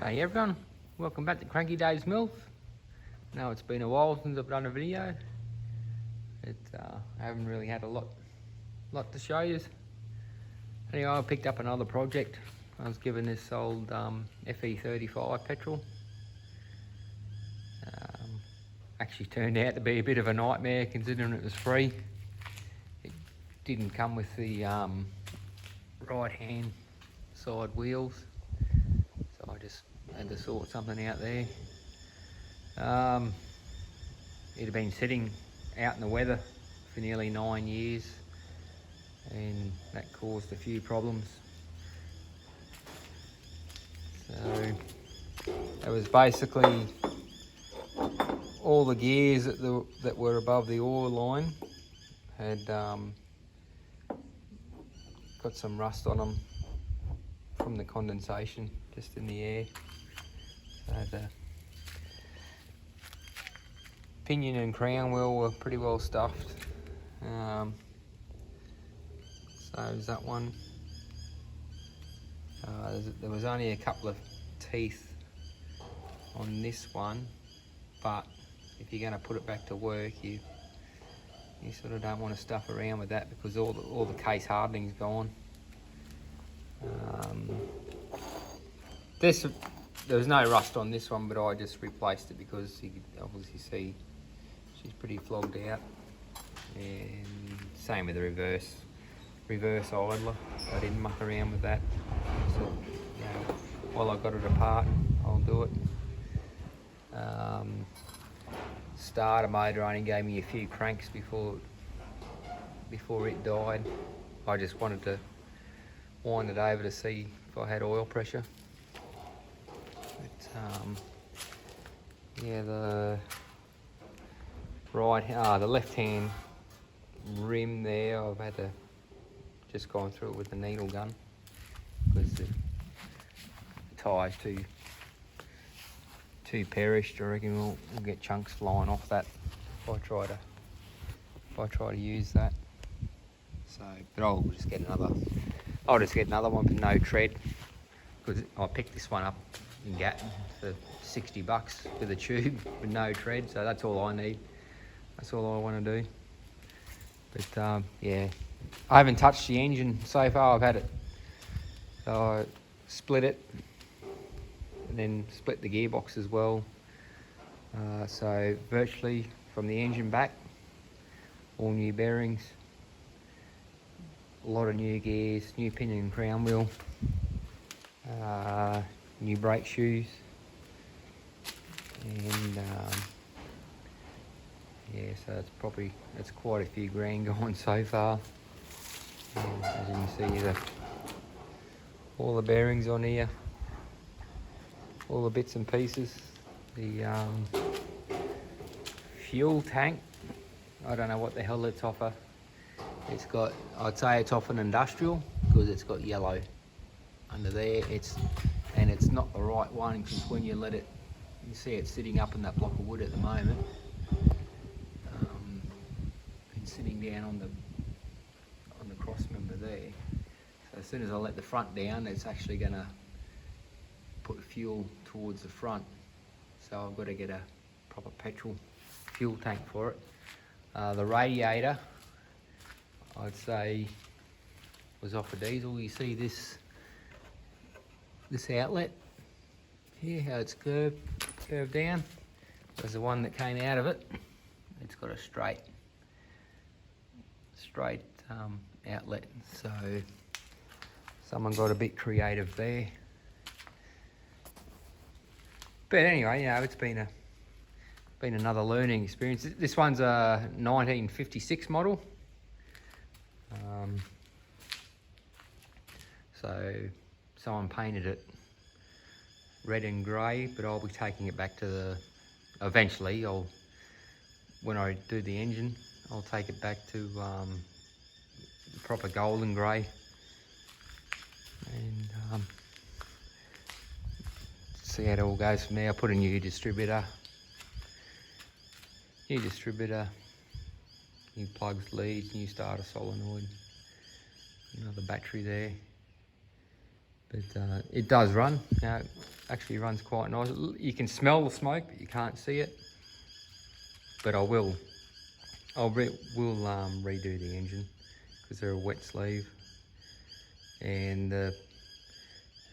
Hey everyone, welcome back to Cranky Dave's Milk. Now it's been a while since I've done a video. I haven't really had a lot to show you. Anyway, I picked up another project. I was given this old FE35 petrol. Actually turned out to be a bit of a nightmare considering it was free. It didn't come with the right hand side wheels, so I just had to sort something out there. It had been sitting out in the weather for nearly 9 years, and that caused a few problems. So it was basically all the gears that were above the oil line had got some rust on them from the condensation just in the air. So the pinion and crown wheel were pretty well stuffed. So is that one. There was only a couple of teeth on this one, but if you're going to put it back to work, you sort of don't want to stuff around with that because all the case hardening's gone. There was no rust on this one, but I just replaced it because you could obviously see she's pretty flogged out. And same with the reverse idler. I didn't muck around with that. So, while I got it apart, I'll do it. Starter motor only gave me a few cranks before it died. I just wanted to wind it over to see if I had oil pressure. But, the left hand rim there, I've had to just gone through it with the needle gun because the tyre's too perished. I reckon we'll get chunks flying off that if I try to use that. So, but I'll just get another one for no tread because I picked this one up in Gatton for $60 with a tube with no tread. So that's all I need. That's all I want to do. But yeah, I haven't touched the engine so far. I've had it. So I split it and then split the gearbox as well. So virtually from the engine back, all new bearings, a lot of new gears, new pinion and crown wheel, new brake shoes, and yeah, so it's quite a few grand gone so far. And as you can see, all the bearings on here, all the bits and pieces. The fuel tank, I don't know what the hell it's off. I'd say it's off an industrial because it's got yellow under there. It's not the right one because when you let it, you see it's sitting up in that block of wood at the moment. It's sitting down on the cross member there. So as soon as I let the front down, it's actually going to put fuel towards the front. So I've got to get a proper petrol fuel tank for it. The radiator, I'd say, was off a diesel. You see this outlet here, how it's curved down. There's the one that came out of it. It's got a straight outlet. So someone got a bit creative there. But anyway, it's been another learning experience. This one's a 1956 model. So someone painted it red and grey, but I'll be taking it back to eventually when I do the engine, I'll take it back to proper golden grey. And see how it all goes from there. I put a new distributor, new plugs, leads, new starter solenoid, another battery there. But it does run. It actually runs quite nice. You can smell the smoke, but you can't see it. But I'll redo the engine because they're a wet sleeve, and the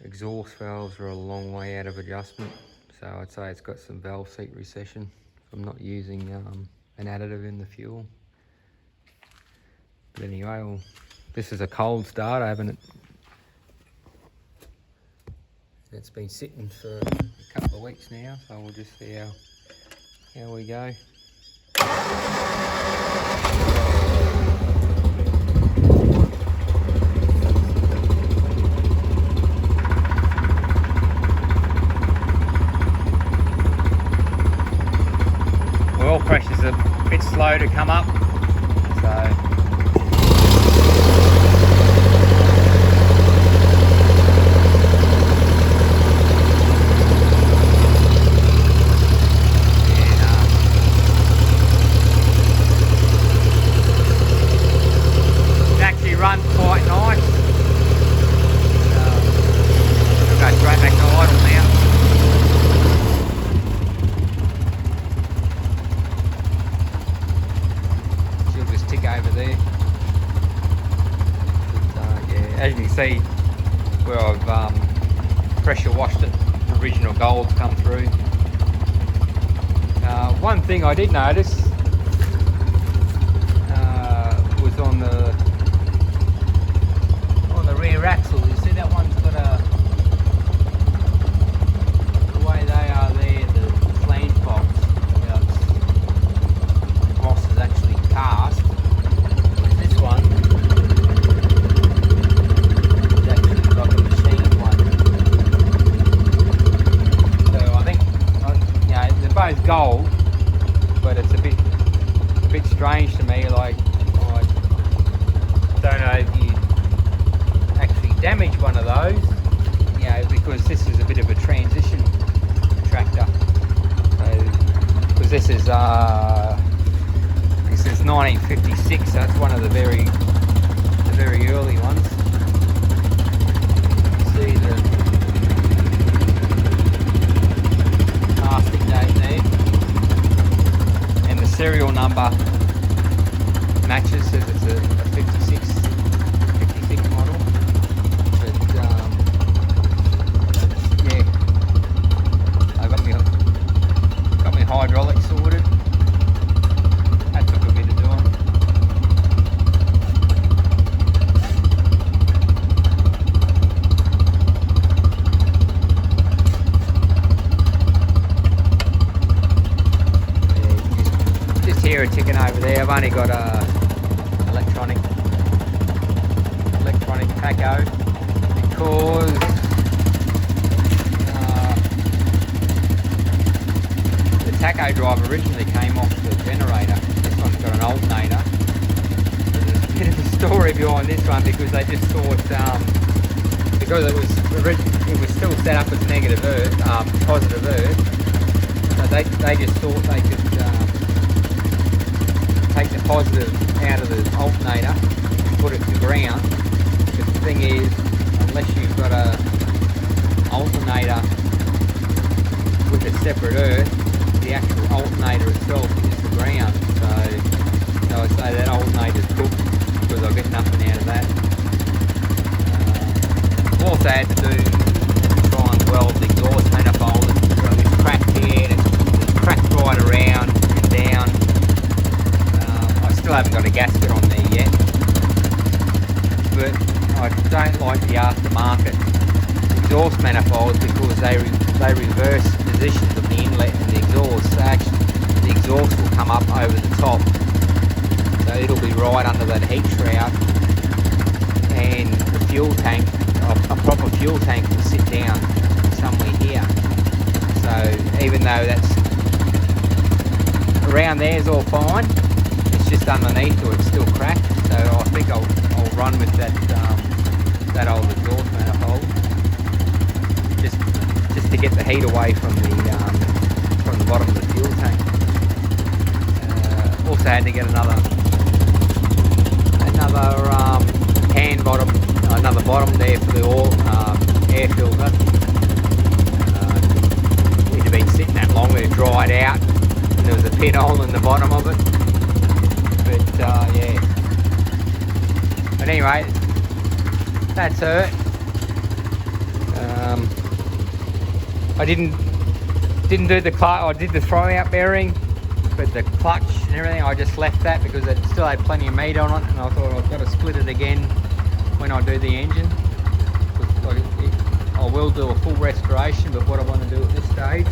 exhaust valves are a long way out of adjustment. So I'd say it's got some valve seat recession from not using an additive in the fuel. But anyway, this is a cold start. I haven't. It's been sitting for a couple of weeks now, so we'll just see how we go. Oil pressure's a bit slow to come up, so runs quite nice. We'll go straight back to idle now. She'll just tick over there. But, yeah, as you can see, where I've pressure washed it, the original gold's come through. One thing I did notice was on the rear axle. You see that one's got the way they are there, the flange bolts, the gloss is actually cast. This one is actually like a machined one. So I think, they're both gold, but it's a bit strange to me. Like, I don't know if you damage one of those, because this is a bit of a transition tractor. Because this is 1956, so it's one of the very early ones. You can see the casting date there, and the serial number matches, says it's a 56 model. Hydraulics sorted. That took a bit of doing. Yeah, just hear it ticking over there. I've only got a electronic tacho because tacho drive originally came off the generator. This one's got an alternator. There's a bit of a story behind this one because they just thought, because it was still set up as negative earth, positive earth, so they just thought they could take the positive out of the alternator and put it to ground. But the thing is, unless you've got a alternator with a separate earth, the actual alternator itself is the ground, so I'd say that alternator's cooked because I'll get nothing out of that. Also had to try and weld the exhaust manifold. It's cracked here and it's cracked right around and down. I still haven't got a gasket on there yet, but I don't like the aftermarket exhaust manifolds because they reverse positions of the inlet and the exhaust. So actually the exhaust will come up over the top, so it'll be right under that heat shroud, and the fuel tank, a proper fuel tank, will sit down somewhere here. So even though that's around there is all fine, it's just underneath or it's still cracked. So I think I'll run with that old exhaust manifold just to get the heat away from the bottom of the fuel tank. Also had to get another hand bottom, another bottom there for the oil air filter. It had been sitting that long, it had dried out, and there was a pinhole in the bottom of it. But yeah. But anyway, that's her. I didn't do the clutch. I did the throw out bearing, but the clutch and everything, I just left that because it still had plenty of meat on it, and I thought I've got to split it again when I do the engine. I will do a full restoration, but what I want to do at this stage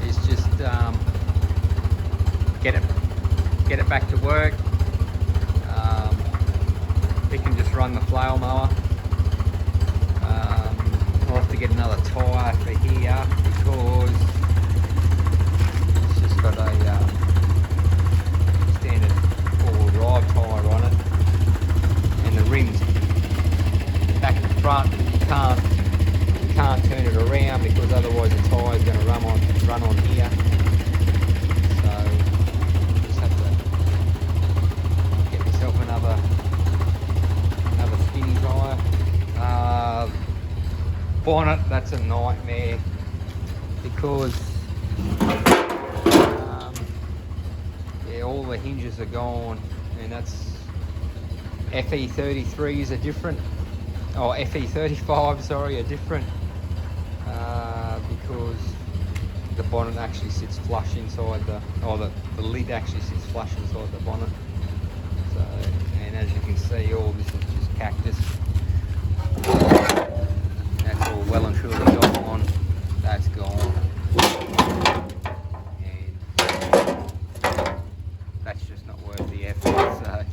is just get it back to work. It can just run the flail mower. I'll have to get another tyre for here because it's just got a standard four-wheel drive tyre on it, and the rims back and front you can't turn it around because otherwise the tyre is going to run on here. So just have to get myself another skinny tyre. Bonnet, that's a nightmare because yeah, all the hinges are gone, and that's FE33s are different, or FE35 sorry, are different because the bonnet actually sits flush inside the lid actually sits flush inside the bonnet. So, and as you can see, all this is just cactus. That's all well and truly gone. That's gone. And that's just not worth the effort. So,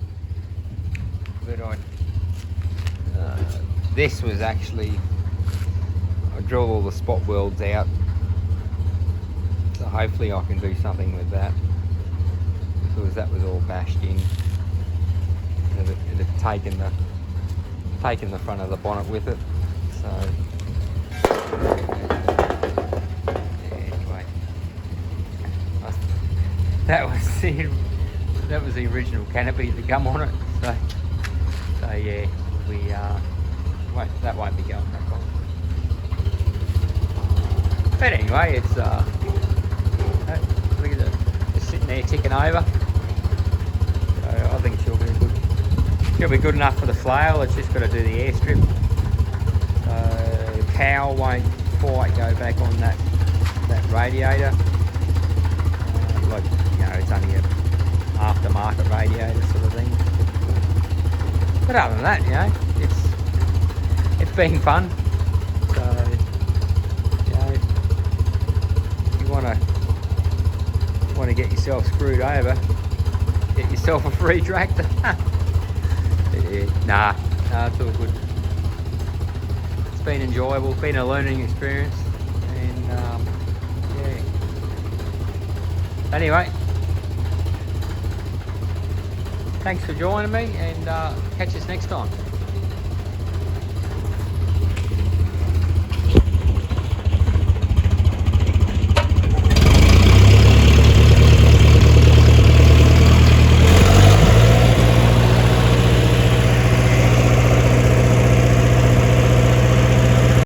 but this was actually, I drilled all the spot welds out. So hopefully I can do something with that, because that was all bashed in. It had taken the front of the bonnet with it. So anyway, that was the original canopy to come on it. So yeah, that won't be going back on. But anyway, it's look at it, just sitting there ticking over. So I think she'll be good enough for the flail. It's just got to do the airstrip. The cowl won't quite go back on that radiator. Like, you know, it's only a aftermarket radiator sort of thing. But other than that, you know, it's been fun. So, you know, if you want to get yourself screwed over, get yourself a free tractor. Nah, it's all good. It's been enjoyable, been a learning experience, and yeah. Anyway, thanks for joining me, and catch us next time.